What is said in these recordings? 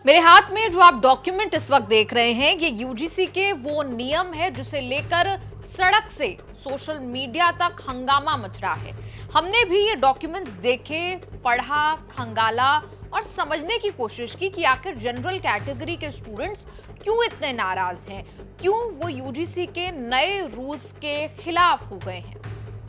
मेरे हाथ में जो आप डॉक्यूमेंट इस वक्त देख रहे हैं ये यूजीसी के वो नियम है जिसे लेकर सड़क से सोशल मीडिया तक हंगामा मच रहा है। हमने भी ये डॉक्यूमेंट्स देखे, पढ़ा, खंगाला और समझने की कोशिश की कि आखिर जनरल कैटेगरी के स्टूडेंट्स क्यों इतने नाराज हैं, क्यों वो यूजीसी के नए रूल्स के खिलाफ हो गए हैं,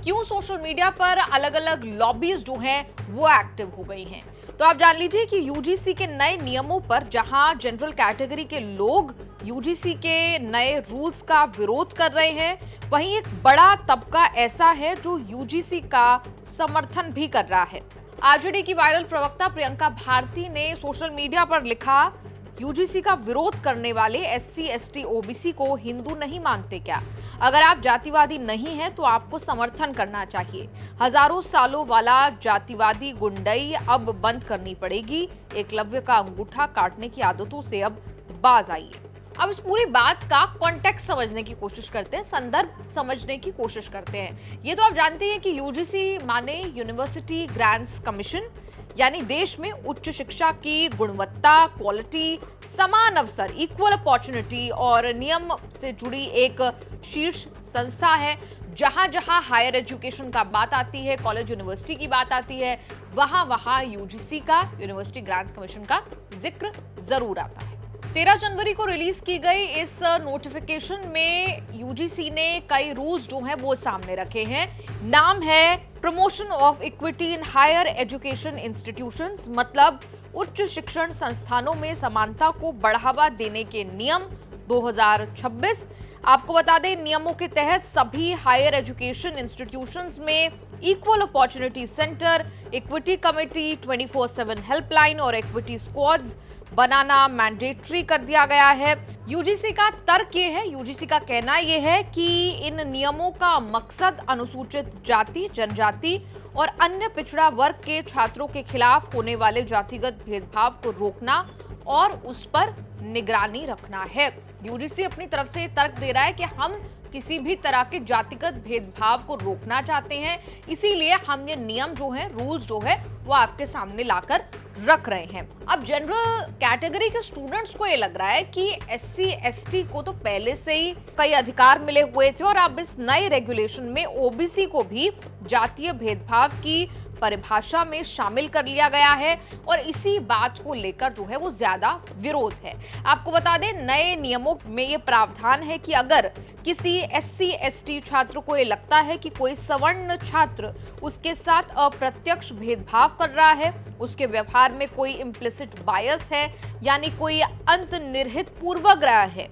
क्यों सोशल मीडिया पर अलग अलग लॉबीज जो हैं वो एक्टिव हो गई हैं। तो आप जान लीजिए कि यूजीसी के नए नियमों पर जहां जनरल कैटेगरी के लोग यूजीसी के नए रूल्स का विरोध कर रहे हैं, वहीं एक बड़ा तबका ऐसा है जो यूजीसी का समर्थन भी कर रहा है। आरजेडी की वायरल प्रवक्ता प्रियंका भारती ने सोशल मीडिया पर लिखा, यूजीसी का विरोध करने वाले एससी, एसटी, ओबीसी को हिंदू नहीं मानते क्या? अगर आप जातिवादी नहीं हैं तो आपको समर्थन करना चाहिए। हजारों सालों वाला जातिवादी गुंडई अब बंद करनी पड़ेगी। एकलव्य का अंगूठा काटने की आदतों से अब बाज आइए। अब इस पूरी बात का कॉन्टेक्स्ट समझने की कोशिश करते हैं, संदर्भ समझने की कोशिश करते हैं। ये तो आप जानते हैं कि यूजीसी माने यूनिवर्सिटी ग्रांट्स कमीशन, यानी देश में उच्च शिक्षा की गुणवत्ता, क्वालिटी, समान अवसर, इक्वल अपॉर्चुनिटी और नियम से जुड़ी एक शीर्ष संस्था है। जहां जहां हायर एजुकेशन का बात आती है, कॉलेज यूनिवर्सिटी की बात आती है, वहां वहां यूजीसी का, यूनिवर्सिटी ग्रांट्स कमीशन का जिक्र जरूर आता है। 13 जनवरी को रिलीज की गई इस नोटिफिकेशन में यूजीसी ने कई रूल्स जो हैं वो सामने रखे हैं। नाम है promotion of equity in higher education institutions, मतलब उच्च शिक्षण संस्थानों में समानता को बढ़ावा देने के नियम 2026। आपको बता दें, नियमों के तहत सभी हायर एजुकेशन इंस्टीट्यूशंस में equal opportunity centre, equity committee, 24/7 helpline और इक्विटी स्क्वाड्स बनाना मैंडेटरी कर दिया गया है। यूजीसी का तर्क ये है, यूजीसी का कहना ये है कि इन नियमों का मकसद अनुसूचित जाति, जनजाति और अन्य पिछड़ा वर्ग के छात्रों के खिलाफ होने वाले जातिगत भेदभाव को रोकना और उस पर निगरानी रखना है। यूजीसी अपनी तरफ से तर्क दे रहा है कि हम किसी भी तरह के जातिगत भेदभाव को रोकना चाहते हैं, इसीलिए हम ये नियम जो है, रूल्स जो है वो आपके सामने लाकर रख रहे हैं। अब जनरल कैटेगरी के स्टूडेंट्स को ये लग रहा है कि एससी, एसटी को तो पहले से ही कई अधिकार मिले हुए थे और अब इस नए रेगुलेशन में ओबीसी को भी जातीय भेदभाव की परिभाषा में शामिल कर लिया गया है और इसी बात को लेकर जो है वो ज्यादा विरोध है। आपको बता दें, नए नियमों में ये प्रावधान है कि अगर किसी एससी, एसटी छात्र को ये लगता है कि कोई सवर्ण छात्र उसके साथ अप्रत्यक्ष भेदभाव कर रहा है, उसके व्यवहार में कोई इम्प्लिसिट बायस है, यानी कोई अंतर्निहित पूर्वाग्रह है,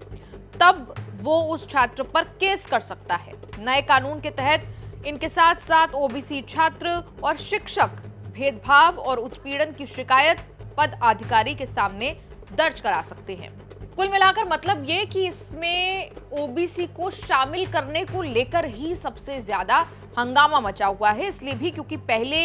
तब वो उस छात्र पर केस कर सकता है। नए कानून के तहत इनके साथ साथ ओबीसी छात्र और शिक्षक भेदभाव और उत्पीड़न की शिकायत पद अधिकारी के सामने दर्ज करा सकते हैं। कुल मिलाकर मतलब ये कि इसमें ओबीसी को शामिल करने को लेकर ही सबसे ज्यादा हंगामा मचा हुआ है, इसलिए भी क्योंकि पहले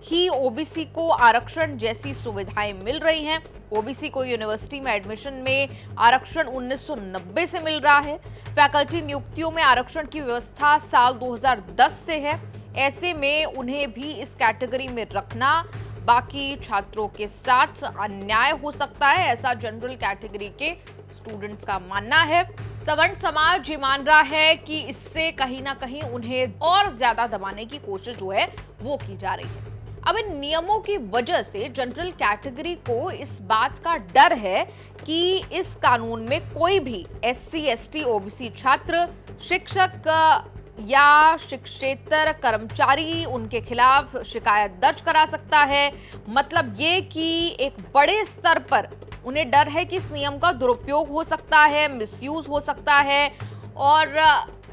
ही ओबीसी को आरक्षण जैसी सुविधाएं मिल रही हैं। ओबीसी को यूनिवर्सिटी में एडमिशन में आरक्षण 1990 से मिल रहा है। फैकल्टी नियुक्तियों में आरक्षण की व्यवस्था साल 2010 से है। ऐसे में उन्हें भी इस कैटेगरी में रखना बाकी छात्रों के साथ अन्याय हो सकता है, ऐसा जनरल कैटेगरी के स्टूडेंट्स का मानना है। सवर्ण समाज ये मान रहा है कि इससे कहीं ना कहीं उन्हें और ज्यादा दबाने की कोशिश जो है वो की जा रही है। अब इन नियमों की वजह से जनरल कैटेगरी को इस बात का डर है कि इस कानून में कोई भी एससी, एसटी, ओबीसी छात्र, शिक्षक या शिक्षेतर कर्मचारी उनके खिलाफ शिकायत दर्ज करा सकता है। मतलब ये कि एक बड़े स्तर पर उन्हें डर है कि इस नियम का दुरुपयोग हो सकता है, मिसयूज हो सकता है और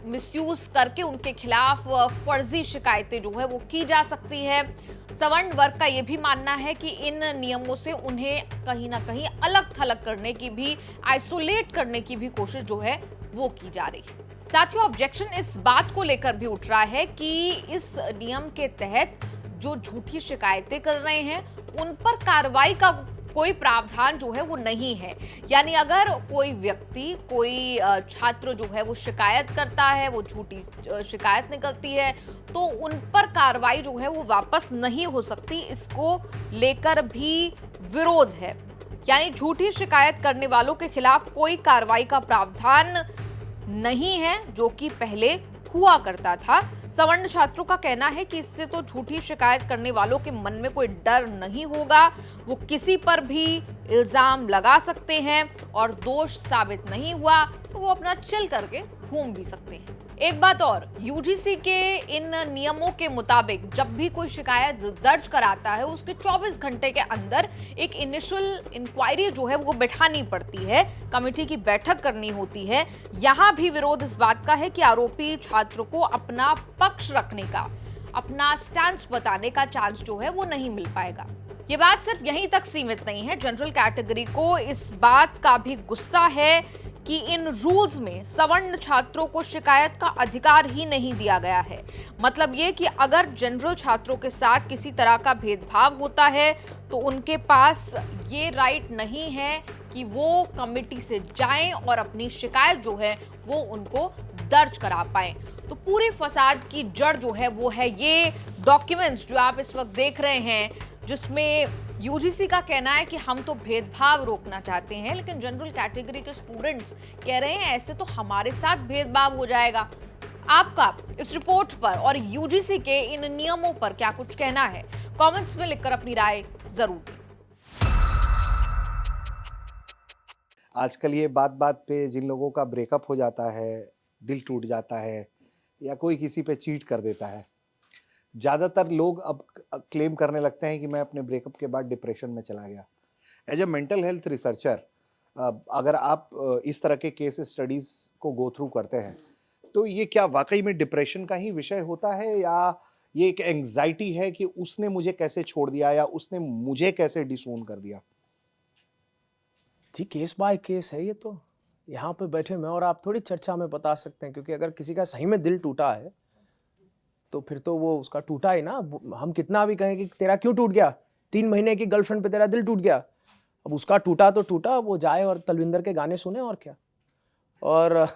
मिसयूज करके उनके खिलाफ फर्जी शिकायतें जो है वो की जा सकती है। सवर्ण वर्ग का ये भी मानना है कि इन नियमों से उन्हें कहीं ना कहीं अलग थलग करने की भी, आइसोलेट करने की भी कोशिश जो है वो की जा रही है। साथियों, ऑब्जेक्शन इस बात को लेकर भी उठ रहा है कि इस नियम के तहत जो झूठी शिकायतें कर रहे हैं उन पर कार्रवाई का कोई प्रावधान जो है वो नहीं है। यानी अगर कोई व्यक्ति, कोई छात्र जो है वो शिकायत करता है, वो झूठी शिकायत निकलती है, तो उन पर कार्रवाई जो है वो वापस नहीं हो सकती। इसको लेकर भी विरोध है। यानी झूठी शिकायत करने वालों के खिलाफ कोई कार्रवाई का प्रावधान नहीं है, जो कि पहले हुआ करता था। सवर्ण छात्रों का कहना है कि इससे तो झूठी शिकायत करने वालों के मन में कोई डर नहीं होगा, वो किसी पर भी इल्जाम लगा सकते हैं और दोष साबित नहीं हुआ तो वो अपना चिल करके घूम भी सकते हैं। एक बात और, यूजीसी के इन नियमों के मुताबिक जब भी कोई शिकायत दर्ज कराता है उसके 24 घंटे के अंदर एक इनिशियल इंक्वायरी जो है वो बैठानी पड़ती है, कमेटी की बैठक करनी होती है। यहां भी विरोध इस बात का है कि आरोपी छात्र को अपना पक्ष रखने का, अपना स्टैंड बताने का चांस जो है वो नहीं मिल पाएगा। ये बात सिर्फ यहीं तक सीमित नहीं है, जनरल कैटेगरी को इस बात का भी गुस्सा है कि इन रूल्स में सवर्ण छात्रों को शिकायत का अधिकार ही नहीं दिया गया है। मतलब ये कि अगर जनरल छात्रों के साथ किसी तरह का भेदभाव होता है तो उनके पास ये राइट नहीं है कि वो कमेटी से जाएं और अपनी शिकायत जो है वो उनको दर्ज करा पाएं। तो पूरे फसाद की जड़ जो है वो है ये डॉक्यूमेंट्स जो आप इस वक्त देख रहे हैं, जिसमें यूजीसी का कहना है कि हम तो भेदभाव रोकना चाहते हैं, लेकिन जनरल कैटेगरी के स्टूडेंट्स कह रहे हैं ऐसे तो हमारे साथ भेदभाव हो जाएगा। आपका इस रिपोर्ट पर और यूजीसी के इन नियमों पर क्या कुछ कहना है? कमेंट्स में लिखकर अपनी राय जरूर दें। आजकल ये बात बात पे जिन लोगों का ब्रेकअप हो जाता है, दिल टूट जाता है या कोई किसी पे चीट कर देता है, ज़्यादातर लोग अब क्लेम करने लगते हैं कि मैं अपने ब्रेकअप के बाद डिप्रेशन में चला गया। As a mental health researcher, अगर आप इस तरह के केस स्टडीज़ को गो थ्रू करते हैं तो ये क्या वाकई में डिप्रेशन का ही विषय होता है या ये एक एंग्जाइटी है कि उसने मुझे कैसे छोड़ दिया या उसने मुझे कैसे डिसोन कर दिया? जी, केस बाय केस है ये तो। यहाँ पे बैठे मैं और आप थोड़ी चर्चा में बता सकते हैं, क्योंकि अगर किसी का सही में दिल टूटा है तो फिर तो वो उसका टूटा ही ना। हम कितना भी कहें कि तेरा क्यों टूट गया, 3 महीने की गर्लफ्रेंड पे तेरा दिल टूट गया, अब उसका टूटा तो टूटा, वो जाए और तलविंदर के गाने सुने और क्या। और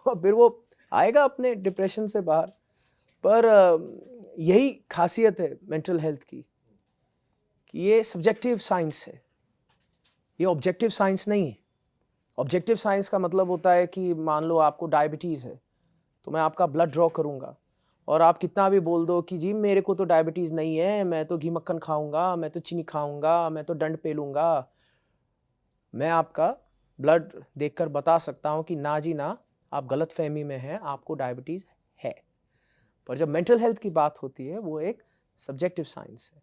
फिर वो आएगा अपने डिप्रेशन से बाहर। पर यही खासियत है मेंटल हेल्थ की कि ये सब्जेक्टिव साइंस है, ये ऑब्जेक्टिव साइंस नहीं है। ऑब्जेक्टिव साइंस का मतलब होता है कि मान लो आपको डायबिटीज़ है तो मैं आपका ब्लड ड्रॉ करूंगा और आप कितना भी बोल दो कि जी मेरे को तो डायबिटीज़ नहीं है, मैं तो घी मक्खन खाऊंगा, मैं तो चीनी खाऊंगा, मैं तो डंड पे लूँगा, मैं आपका ब्लड देखकर बता सकता हूँ कि ना जी ना, आप गलत फहमी में हैं, आपको डायबिटीज़ है। पर जब मेंटल हेल्थ की बात होती है वो एक सब्जेक्टिव साइंस है।